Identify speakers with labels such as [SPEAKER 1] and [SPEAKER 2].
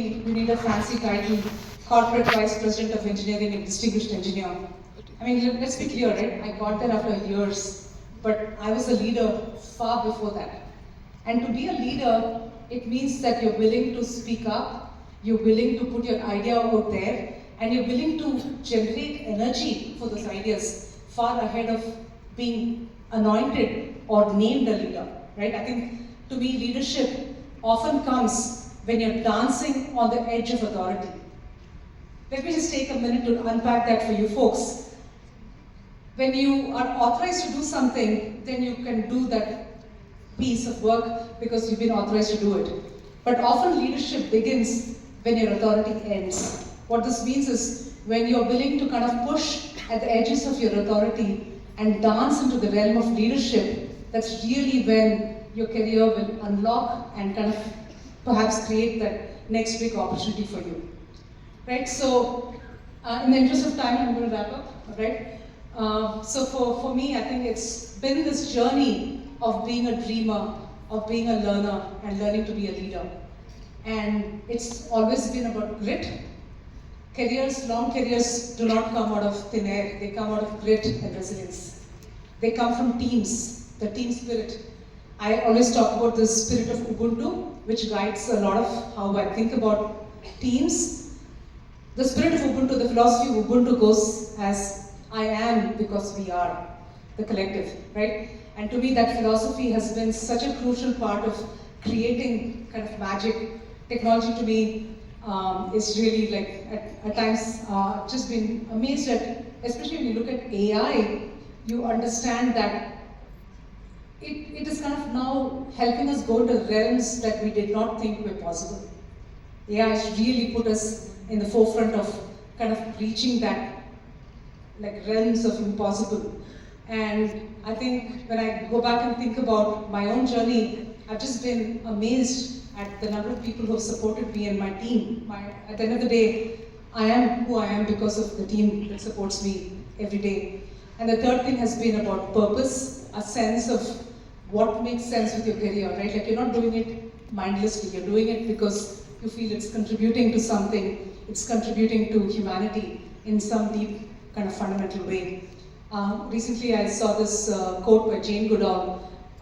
[SPEAKER 1] You need a fancy title, Corporate Vice President of Engineering and Distinguished Engineer. I mean, let's be clear, right? I got there after years, but I was a leader far before that. And to be a leader, it means that you're willing to speak up, you're willing to put your idea out there, and you're willing to generate energy for those ideas far ahead of being anointed or named a leader, right? I think to me, leadership often comes when you're dancing on the edge of authority. Let me just take a minute to unpack that for you folks. When you are authorized to do something, then you can do that piece of work because you've been authorized to do it. But often leadership begins when your authority ends. What this means is when you're willing to kind of push at the edges of your authority and dance into the realm of leadership, that's really when your career will unlock and kind of perhaps create that next big opportunity for you. Right, so in the interest of time, I'm going to wrap up, right? So for me, I think it's been this journey of being a dreamer, of being a learner, and learning to be a leader. And it's always been about grit. Long careers do not come out of thin air, they come out of grit and resilience. They come from teams, the team spirit. I always talk about the spirit of Ubuntu, which guides a lot of how I think about teams. The spirit of Ubuntu, the philosophy of Ubuntu goes as I am because we are, the collective, right? And to me that philosophy has been such a crucial part of creating kind of magic. Technology to me is really like, at times, just been amazed at, especially when you look at AI, you understand that it is kind of now helping us go to realms that we did not think were possible. AI has really put us in the forefront of kind of reaching that like realms of impossible. And I think when I go back and think about my own journey, I've just been amazed at the number of people who have supported me and my team. At the end of the day, I am who I am because of the team that supports me every day. And the third thing has been about purpose, a sense of what makes sense with your career, right? Like you're not doing it mindlessly, you're doing it because you feel it's contributing to something, it's contributing to humanity in some deep kind of fundamental way. Recently I saw this quote by Jane Goodall,